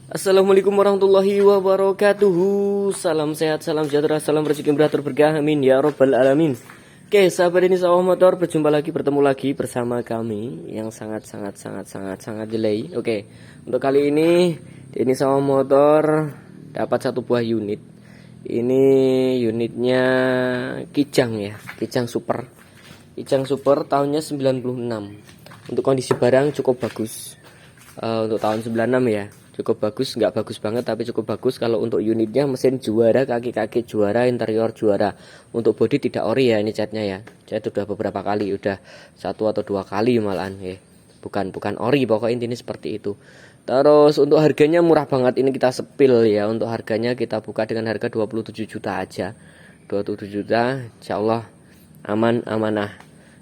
Assalamualaikum warahmatullahi wabarakatuh. Salam sehat, salam sejahtera, salam rezeki beratur berkah, amin ya robbal alamin. Oke, sahabat ini sawah motor, bertemu lagi bersama kami yang sangat delay. Oke, untuk kali ini sawah motor dapat satu buah unit. Ini unitnya Kijang ya, Kijang Super. Kijang Super tahunnya 96. Untuk kondisi barang cukup bagus. Untuk tahun 96 ya, cukup bagus, nggak bagus banget tapi cukup bagus. Kalau untuk unitnya mesin juara, kaki-kaki juara, interior juara. Untuk bodi tidak ori ya, ini catnya ya, cat udah beberapa kali, udah 1 atau 2 kali malahan ya, bukan ori, pokoknya intinya seperti itu. Terus untuk harganya murah banget, ini kita sepil ya. Untuk harganya kita buka dengan harga 27 juta aja, 27 juta, insyaallah aman amanah.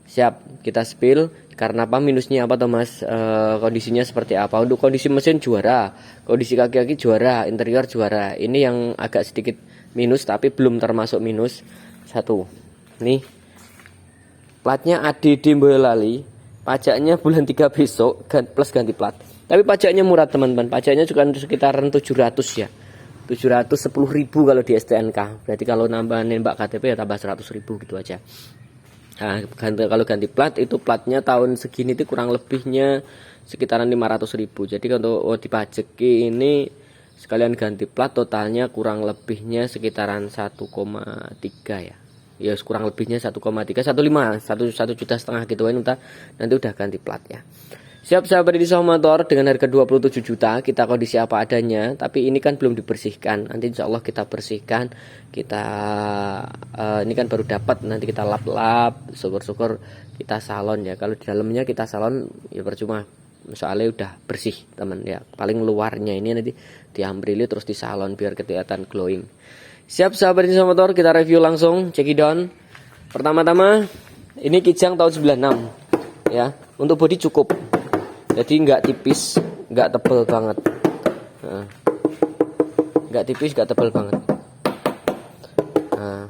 Siap, kita spill. Karena apa, minusnya apa tuh mas? Kondisinya seperti apa? Untuk kondisi mesin juara, kondisi kaki-kaki juara, interior juara. Ini yang agak sedikit minus tapi belum termasuk minus. Satu, nih platnya ADD Boyolali, pajaknya bulan 3 besok plus ganti plat. Tapi pajaknya murah teman-teman, pajaknya juga sekitaran 700 ya, 710.000 kalau di STNK. Berarti kalau nambah nembak KTP ya tambah 100.000 gitu aja. Nah, kalau ganti plat itu, platnya tahun segini itu kurang lebihnya sekitaran 500.000. Jadi kalau dipajeki ini sekalian ganti plat totalnya kurang lebihnya sekitaran 1,3 ya. Ya kurang lebihnya 1,3, 1,5, 1 juta setengah gitu kan, nanti udah ganti plat ya. Siap sahabat di sawah motor, dengan harga 27 juta kita kondisi apa adanya. Tapi ini kan belum dibersihkan, nanti insya Allah kita bersihkan. Kita ini kan baru dapat, nanti kita lap-lap, syukur-syukur kita salon ya. Kalau di dalamnya kita salon ya percuma, soalnya udah bersih teman ya. Paling luarnya ini nanti diambrili terus di salon biar kelihatan glowing. Siap sahabat di sawah motor, kita review langsung, check it down. Pertama-tama ini Kijang tahun 96 ya. Untuk bodi cukup, jadi nggak tipis, nggak tebel banget. Nah, nggak tipis, nggak tebel banget. Nah,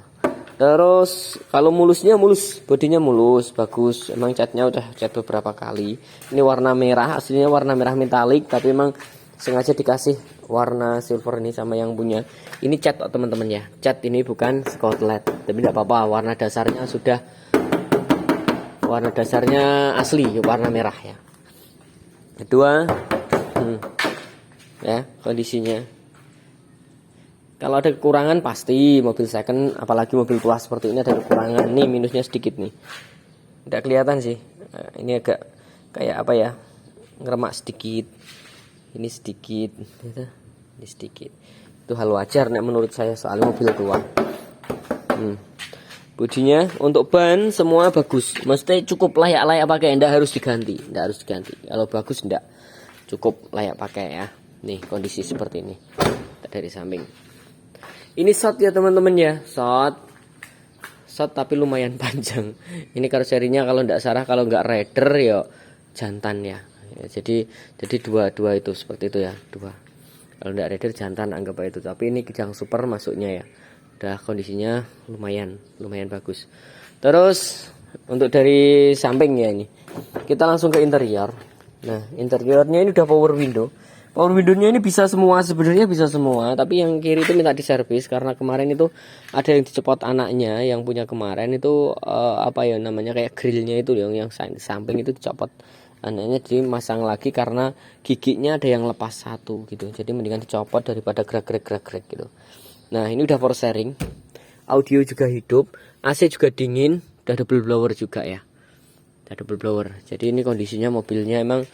terus kalau mulusnya mulus, bodinya mulus, bagus. Emang catnya udah cat beberapa kali. Ini warna merah, aslinya warna merah metalik, tapi emang sengaja dikasih warna silver ini sama yang punya. Ini cat teman-teman ya, cat ini bukan Scotland, tapi tidak apa-apa. Warna dasarnya asli, warna merah ya. Kedua, ya kondisinya. Kalau ada kekurangan pasti mobil second, apalagi mobil tua seperti ini ada kekurangan. Nih minusnya sedikit nih, tidak kelihatan sih. Nah, ini agak kayak apa ya, ngeremak sedikit. Ini sedikit, ini sedikit. Itu hal wajar nih menurut saya, soalnya mobil tua. Bodinya untuk ban semua bagus, mesti cukup layak pakai, ndak harus diganti. Kalau bagus ndak, cukup layak pakai ya. Nih kondisi seperti ini dari samping. Ini shot ya teman-teman ya, shot tapi lumayan panjang. Ini karoserinya kalau ndak salah, kalau nggak rider ya jantan ya. Jadi dua itu seperti itu ya, dua. Kalau ndak rider jantan anggap itu. Tapi ini Kijang Super masuknya ya. Udah kondisinya lumayan bagus. Terus untuk dari samping ya, ini kita langsung ke interior. Nah interiornya ini udah power windownya ini bisa semua, sebenarnya bisa semua, tapi yang kiri itu minta diservis karena kemarin itu ada yang dicopot anaknya yang punya kemarin itu, apa ya namanya, kayak grillnya itu yang samping itu dicopot anaknya, jadi masang lagi karena giginya ada yang lepas satu gitu, jadi mendingan dicopot daripada gerak-gerak gitu. Nah ini udah power sharing, audio juga hidup, AC juga dingin, udah double blower juga ya, udah double blower. Jadi ini kondisinya mobilnya emang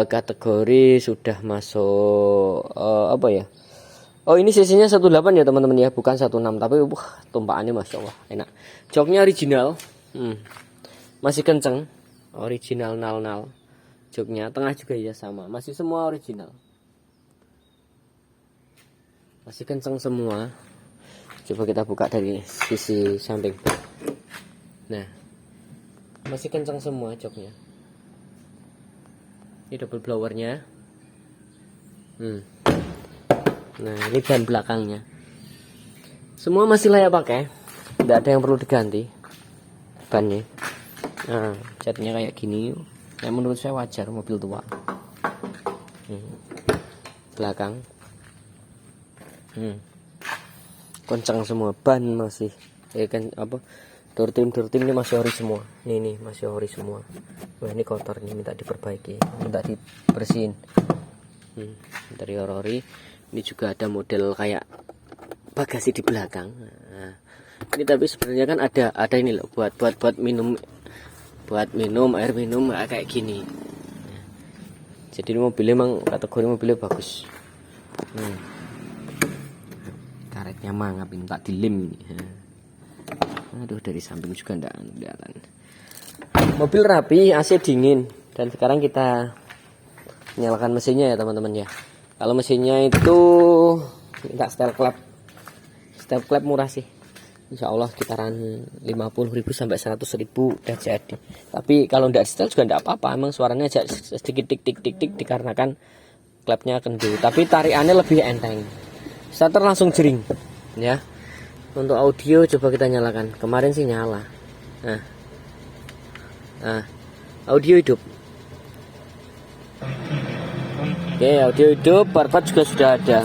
kategori sudah masuk apa ya, oh ini cc-nya 18 ya teman-teman ya, bukan 16, tapi tumpahannya masya Allah enak. Joknya original, masih kenceng, original nal. Joknya tengah juga ya sama, masih semua original, masih kenceng semua. Coba kita buka dari sisi samping. Nah masih kenceng semua joknya. Ini double blowernya. Nah ini ban belakangnya, semua masih layak pakai, tidak ada yang perlu diganti bannya. Nah catnya kayak gini, menurut saya wajar, mobil tua. belakang. Kencang semua, ban masih kan apa, door trim ini masih ori semua. Nih masih ori semua. Wah, ini kotor nih, minta diperbaiki, minta dibersihin. Interior ori. Ini juga ada model kayak bagasi di belakang. Nah, ini tapi sebenarnya kan ada ini loh, buat minum, air minum kayak gini. Jadi mobilnya emang kategori mobilnya bagus. Karetnya mangap, minta dilem. Aduh, dari samping juga enggak kelihatan. Mobil rapi, AC dingin. Dan sekarang kita nyalakan mesinnya ya teman-teman ya. Kalau mesinnya itu minta style clap murah sih. Insya Allah sekitaran 50.000 sampai 100.000 udah jadi. Tapi kalau enggak setel juga enggak apa-apa. Emang suaranya aja sedikit tik dikarenakan klepnya kendu. Tapi tarikannya lebih enteng. Starter langsung jering ya. Untuk audio coba kita nyalakan. Kemarin sih nyala. Nah, audio hidup. Oke, audio hidup. Barcode juga sudah ada.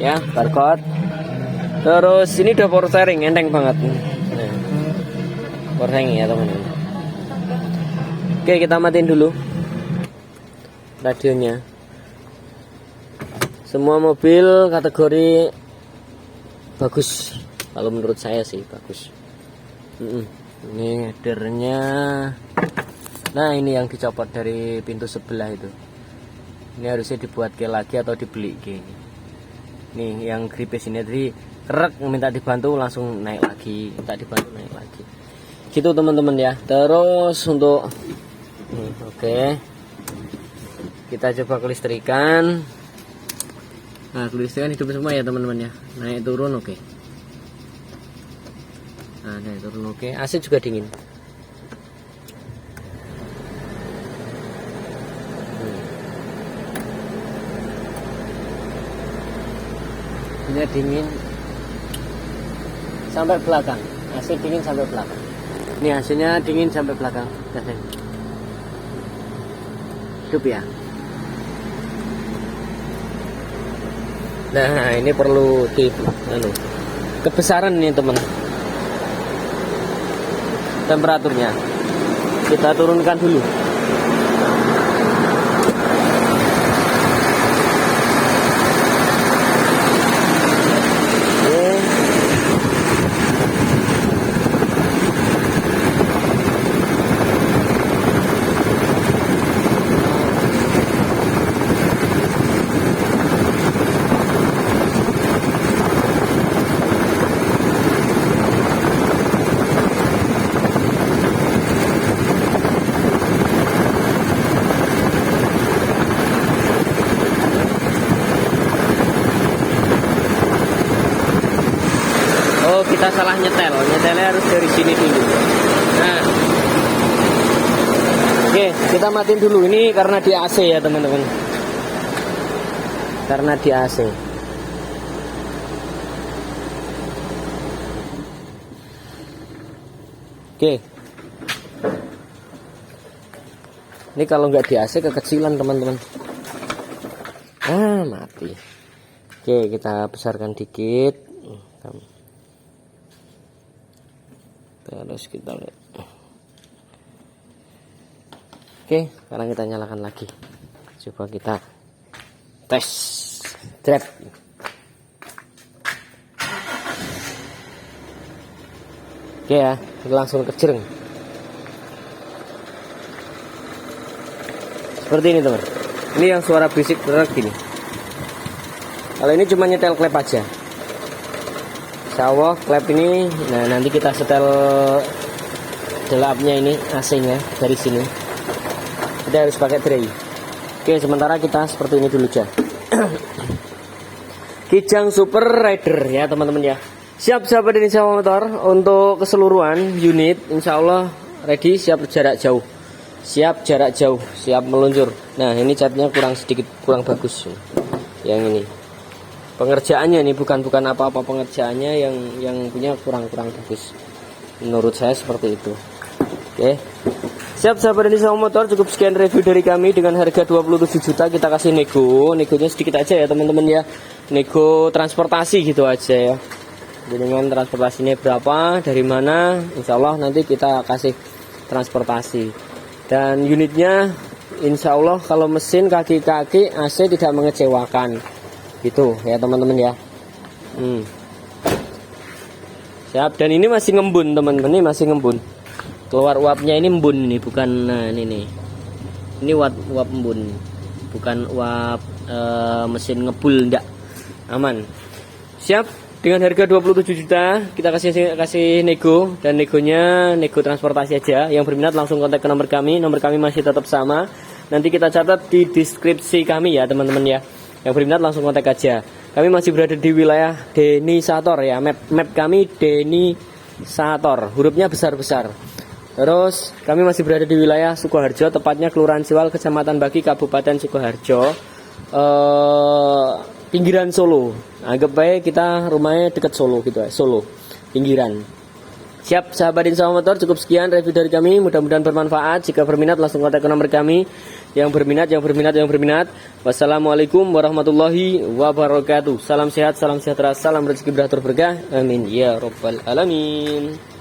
Ya, barcode. Terus ini udah power steering, enteng banget. Nah, power steering ya teman-teman. Oke, kita matiin dulu radionya. Semua mobil kategori bagus, kalau menurut saya sih bagus. Ini headernya. Nah, ini yang dicopot dari pintu sebelah itu. Ini harusnya dibuat ke lagi atau dibeli ke ini. Nih yang gripes ini tadi kerek, minta dibantu langsung naik lagi, minta dibantu naik lagi. Gitu teman-teman ya. Terus untuk oke. Kita coba kelistrikan. Nah, kelistrikan hidup semua ya teman-teman ya. Naik turun oke. Nah, naik turun oke. AC juga dingin. Ini dingin sampai belakang. AC dingin sampai belakang. Ini AC-nya dingin sampai belakang. Hidup ya. Nah, ini perlu kebesaran nih teman. Temperaturnya kita turunkan dulu. Oh, kita salah nyetelnya harus dari sini dulu. Nah, oke, kita matiin dulu. Ini karena di AC ya teman-teman, karena di AC. Oke, ini kalau nggak di AC kekecilan teman-teman. Mati. Oke, kita besarkan dikit. Terus kita lihat. Oke, sekarang kita nyalakan lagi. Coba kita tes drive. Oke ya, langsung kejreng. Seperti ini teman. Ini yang suara berisik berat gini. Kalau ini cuma nyetel klep aja. Insya klep ini, nah nanti kita setel delapnya ini, AC-nya dari sini. Kita harus pakai tray. Oke, sementara kita seperti ini dulu aja. Kijang Super Rider ya teman-teman ya. Siap sahabat ini Insya Allah motor untuk keseluruhan unit. Insya Allah ready, siap jarak jauh. Siap jarak jauh, siap meluncur. Nah, ini catnya kurang bagus. Yang ini. Pengerjaannya ini bukan apa-apa, pengerjaannya yang punya kurang bagus. Menurut saya seperti itu. Oke. Siap sahabat Indonesia Motor, cukup sekian review dari kami dengan harga 27 juta. Kita kasih negonya sedikit aja ya teman-teman ya. Nego transportasi gitu aja ya. Dengan transportasinya berapa, dari mana, insya Allah nanti kita kasih transportasi. Dan unitnya insya Allah kalau mesin kaki-kaki AC tidak mengecewakan gitu ya teman-teman ya. Siap, dan ini masih ngembun teman-teman, ini masih ngembun. Keluar uapnya ini embun nih, bukan nah ini nih. Ini uap embun. Bukan uap mesin ngebul, enggak. Aman. Siap. Dengan harga 27 juta kita kasih nego, dan negonya nego transportasi aja. Yang berminat langsung kontak ke nomor kami. Nomor kami masih tetap sama. Nanti kita catat di deskripsi kami ya teman-teman ya. Yang berminat langsung kontak aja. Kami masih berada di wilayah Deni Sator ya. Map kami Deni Sator. Hurufnya besar-besar. Terus kami masih berada di wilayah Sukoharjo, tepatnya Kelurahan Siwal, Kecamatan Bagi, Kabupaten Sukoharjo. Pinggiran Solo. Anggap baik kita rumahnya dekat Solo gitu ya, Solo pinggiran. Siap sahabat Insya Motor, cukup sekian review dari kami, mudah-mudahan bermanfaat. Jika berminat langsung kontak ke nomor kami. Yang berminat. Wassalamualaikum warahmatullahi wabarakatuh. Salam sehat, salam sejahtera, salam rezeki beratur berkah. Amin ya robbal alamin.